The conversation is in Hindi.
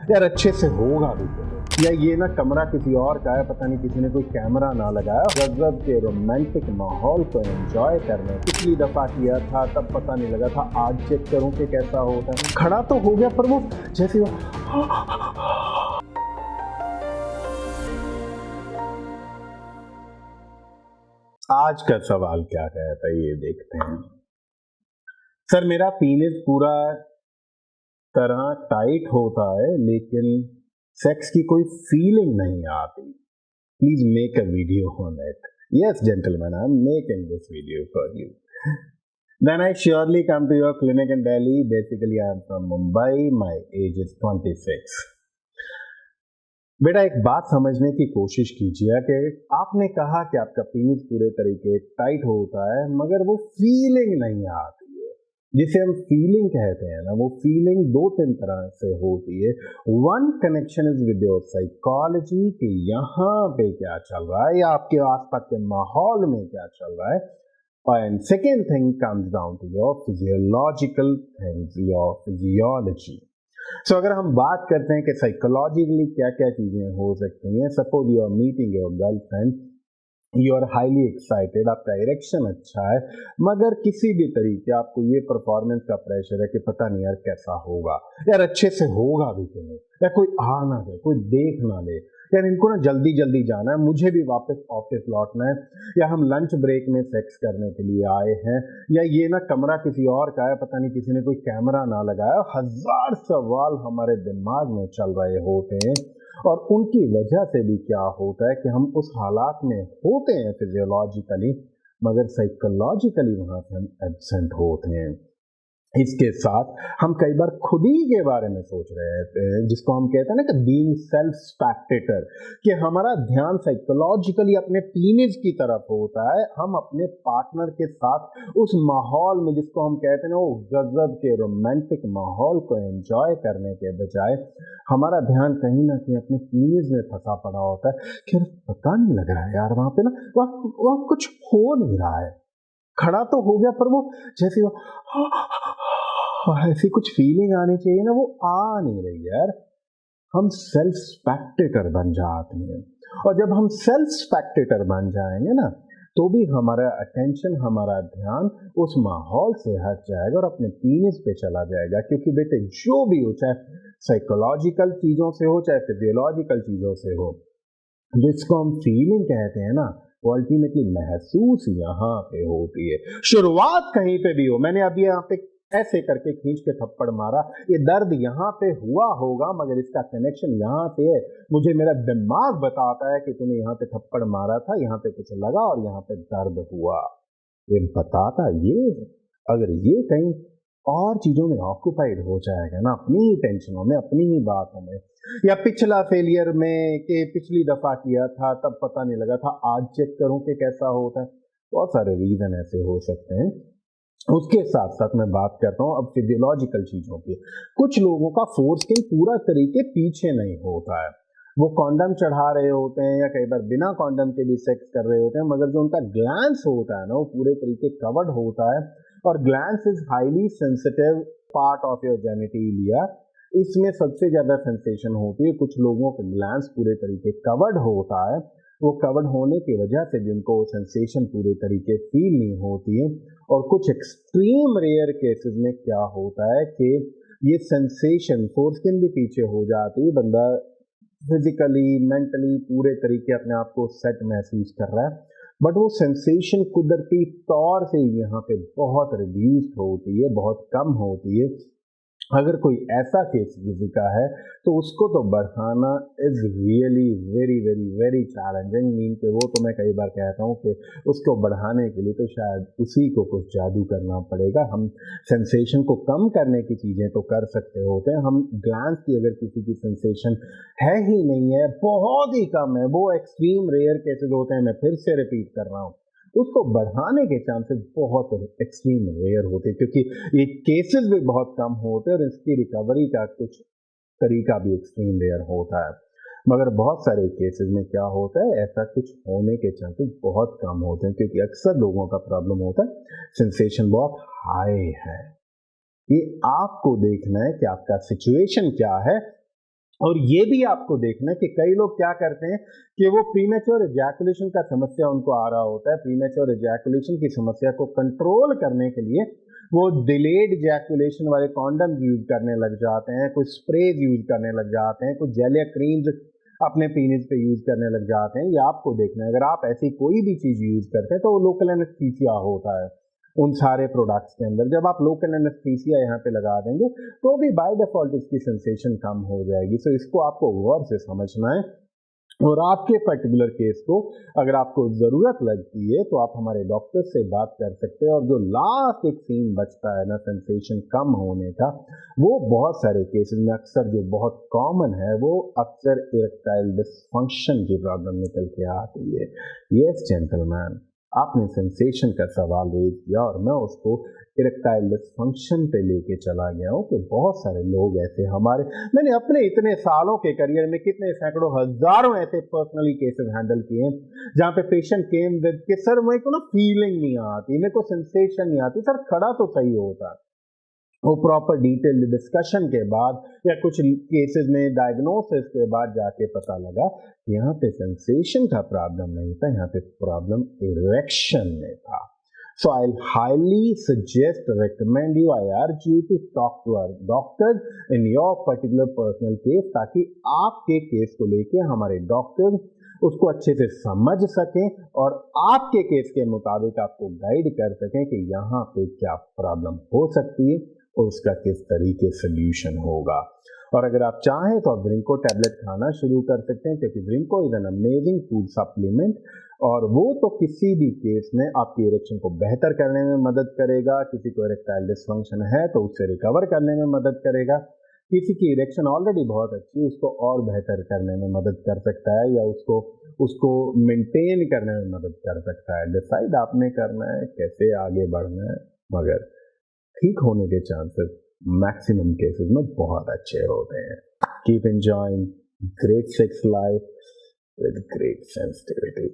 यार अच्छे से होगा भी तो। या ये ना कमरा किसी और का है, पता नहीं किसी ने कोई कैमरा ना लगाया। गजब के रोमांटिक माहौल को एंजॉय करने पिछली दफा किया था, तब पता नहीं लगा था, आज चेक करूं कि कैसा होता है। खड़ा तो हो गया पर वो जैसे वो आज का सवाल क्या कहता है ये देखते हैं। सर मेरा पीनिस पूरा तरह टाइट होता है लेकिन सेक्स की कोई फीलिंग नहीं आती। Please make a video on it. Yes gentleman, I am making this video for you. Then I surely come to your clinic in Delhi. Basically, I am from Mumbai. My age is 26. बेटा एक बात समझने की कोशिश कीजिए कि आपने कहा कि आपका पीनिस पूरे तरीके टाइट होता है मगर वो फीलिंग नहीं आती है। जिसे हम फीलिंग कहते हैं ना, वो फीलिंग दो तीन तरह से होती है। One connection is with your psychology कि यहाँ पे क्या चल रहा है या आपके आसपास के माहौल में क्या चल रहा है। And second thing comes down to your physiological things, your physiology. So अगर हम बात करते हैं कि साइकोलॉजिकली क्या क्या चीजें हो सकती हैं। Suppose you are meeting your girlfriend, you are highly excited, आपका इरेक्शन अच्छा है मगर किसी भी तरीके आपको ये परफॉर्मेंस का प्रेशर है कि पता नहीं यार कैसा होगा, यार अच्छे से होगा भी कि नहीं, या कोई आ ना दे, कोई देख ना ले, यार इनको ना जल्दी जल्दी जाना है, मुझे भी वापस ऑफिस लौटना है, या हम लंच ब्रेक में सेक्स करने के लिए आए हैं, या ये ना कमरा किसी और का है, पता नहीं किसी ने कोई कैमरा ना लगाया। हजार सवाल हमारे दिमाग में चल रहे होते हैं और उनकी वजह से भी क्या होता है कि हम उस हालात में होते हैं फिजियोलॉजिकली मगर साइकोलॉजिकली वहां से हम एब्सेंट होते हैं। इसके साथ हम कई बार खुद ही के बारे में सोच रहे हैं, जिसको हम कहते हैं ना कि बीइंग सेल्फ स्पेक्टेटर, कि हमारा ध्यान साइकोलॉजिकली अपने पीनिस की तरफ होता है। हम अपने पार्टनर के साथ उस माहौल में, जिसको हम कहते हैं ना वो गजब के रोमांटिक माहौल को एंजॉय करने के बजाय हमारा ध्यान कहीं ना कहीं अपने पीनिस में फंसा पड़ा होता है कि पता नहीं लग रहा है यार वहां पे ना वह कुछ हो नहीं रहा है। खड़ा तो हो गया पर वो जैसे ऐसी कुछ फीलिंग आनी चाहिए ना, वो आ नहीं रही यार। हम सेल्फ स्पेक्टेटर बन जाते हैं और जब हम सेल्फ स्पेक्टेटर बन जाएंगे ना तो भी हमारा अटेंशन, हमारा ध्यान उस माहौल से हट जाएगा और अपने पीनिस पे चला जाएगा। क्योंकि बेटे जो भी हो, चाहे साइकोलॉजिकल चीजों से हो चाहे फिजियोलॉजिकल चीजों से हो, जिसको हम फीलिंग कहते हैं ना, वो अल्टीमेटली महसूस यहाँ पे होती है। शुरुआत कहीं पे भी हो, मैंने अभी यहाँ पे ऐसे करके खींच के थप्पड़ मारा, ये दर्द यहाँ पे हुआ होगा मगर इसका कनेक्शन यहाँ पे है। मुझे मेरा दिमाग बताता है कि तूने यहाँ पे थप्पड़ मारा था, यहाँ पे कुछ लगा और यहाँ पे दर्द हुआ। ये बताता ये, अगर ये कहीं और चीजों में ऑक्यूपाइड हो जाएगा ना, अपनी ही टेंशनों में, अपनी ही बातों में, या पिछला फेलियर में कि पिछली दफा किया था तब पता नहीं लगा था, आज चेक करूं कि कैसा होता है। बहुत सारे रीजन ऐसे हो सकते हैं। उसके साथ साथ मैं बात करता हूं अब फिजियोलॉजिकल चीजों की। कुछ लोगों का फोर्सकिन पूरा तरीके पीछे नहीं होता है, वो कॉन्डम चढ़ा रहे होते हैं या कई बार बिना कॉन्डम के भी सेक्स कर रहे होते हैं मगर जो उनका ग्लैंस होता है ना वो पूरे तरीके कवर्ड होता है। और glans is highly sensitive part of your genitalia, इसमें सबसे ज्यादा सेंसेशन होती है। कुछ लोगों का ग्लैंस पूरे तरीके कवर्ड होता है, वो कवर्ड होने की वजह से भी उनको सेंसेशन पूरे तरीके फील नहीं होती है। और कुछ एक्सट्रीम रेयर केसेस में क्या होता है कि ये सेंसेशन फोर्सकिन भी पीछे हो जाती है, बंदा फिजिकली मेंटली पूरे तरीके अपने आप को सेट महसूस कर रहा है बट वो सेंसेशन कुदरती तौर से यहाँ पे बहुत रिड्यूस्ड होती है, बहुत कम होती है। अगर कोई ऐसा केस किसी का है तो उसको तो बढ़ाना is really very very very challenging. Mean के वो तो मैं कई बार कहता हूँ कि उसको बढ़ाने के लिए तो शायद उसी को कुछ जादू करना पड़ेगा। हम सेंसेशन को कम करने की चीज़ें तो कर सकते होते हैं, हम ग्लैंस की अगर किसी की सेंसेशन है ही नहीं है, बहुत ही कम है, वो एक्सट्रीम रेयर केसेस होते हैं, मैं फिर से रिपीट कर रहा हूँ, उसको बढ़ाने के चांसेस बहुत एक्सट्रीम रेयर होते हैं क्योंकि ये केसेस भी बहुत कम होते हैं और इसकी रिकवरी का कुछ तरीका भी एक्सट्रीम रेयर होता है। मगर बहुत सारे केसेस में क्या होता है, ऐसा कुछ होने के चांसेस बहुत कम होते हैं क्योंकि अक्सर लोगों का प्रॉब्लम होता है सेंसेशन बहुत हाई है। ये आपको देखना है कि आपका सिचुएशन क्या है और ये भी आपको देखना है कि कई लोग क्या करते हैं कि वो प्रीमेच्योर इजैकुलेशन का समस्या उनको आ रहा होता है। प्रीमेच्योर इजैकुलेशन की समस्या को कंट्रोल करने के लिए वो डिलेड इजैकुलेशन वाले कॉन्डम यूज करने लग जाते हैं, कुछ स्प्रेज यूज करने लग जाते हैं, कुछ जेल या क्रीम्स अपने पीनिस पे यूज करने लग जाते हैं। ये आपको देखना है। अगर आप ऐसी कोई भी चीज यूज करते हैं तो वो लोकल एनेस्थीसिया होता है उन सारे प्रोडक्ट्स के अंदर। जब आप लोकल एनेस्थीसिया यहाँ पे लगा देंगे तो भी बाय डिफॉल्ट इसकी सेंसेशन कम हो जाएगी। सो इसको आपको गौर से समझना है। और आपके पर्टिकुलर केस को अगर आपको ज़रूरत लगती है तो आप हमारे डॉक्टर से बात कर सकते हैं। और जो लास्ट एक सीन बचता है ना सेंसेशन कम होने का, वो बहुत सारे केसेस में अक्सर जो बहुत कॉमन है वो अक्सर इरेक्टाइल डिसफंक्शन की प्रॉब्लम निकल के आती है। यस जेंटलमैन, आपने सेंसेशन का सवाल रेज किया और मैं उसको इरेक्टाइल डिसफंक्शन पे लेके चला गया हूँ कि बहुत सारे लोग ऐसे मैंने अपने इतने सालों के करियर में कितने सैकड़ों हजारों ऐसे पर्सनली केसेस हैंडल किए जहाँ पे पेशेंट केम विद कि सर मेरे को ना फीलिंग नहीं आती, मेरे को सेंसेशन नहीं आती, सर खड़ा तो सही होता। वो प्रॉपर डिटेल्ड डिस्कशन के बाद या कुछ केसेस में डायग्नोसिस के बाद जाके पता लगा यहाँ पे सेंसेशन का प्रॉब्लम नहीं था, यहाँ पे प्रॉब्लम इरेक्शन में था। So I'll highly suggest, recommend you, I urge you to talk to our doctors in your particular personal case, ताकि आपके केस को लेके हमारे डॉक्टर उसको अच्छे से समझ सकें और आपके केस के मुताबिक आपको गाइड कर सकें कि यहाँ पे क्या प्रॉब्लम हो सकती है और उसका किस तरीके सोल्यूशन होगा। और अगर आप चाहें तो आप ब्रिंको टैबलेट खाना शुरू कर सकते हैं, क्योंकि Brinco is an amazing food supplement और वो तो किसी भी केस में आपकी इरेक्शन को बेहतर करने में मदद करेगा। किसी को इरेक्टाइल डिसफंक्शन है तो उससे रिकवर करने में मदद करेगा। किसी की इरेक्शन ऑलरेडी बहुत अच्छी है उसको और बेहतर करने में मदद कर सकता है, या उसको मेंटेन करने में मदद कर सकता है। डिसाइड आपने करना है कैसे आगे बढ़ना है, मगर ठीक होने के चांसेस मैक्सिमम केसेस में बहुत अच्छे होते हैं। Keep enjoying great sex life with great sensitivity.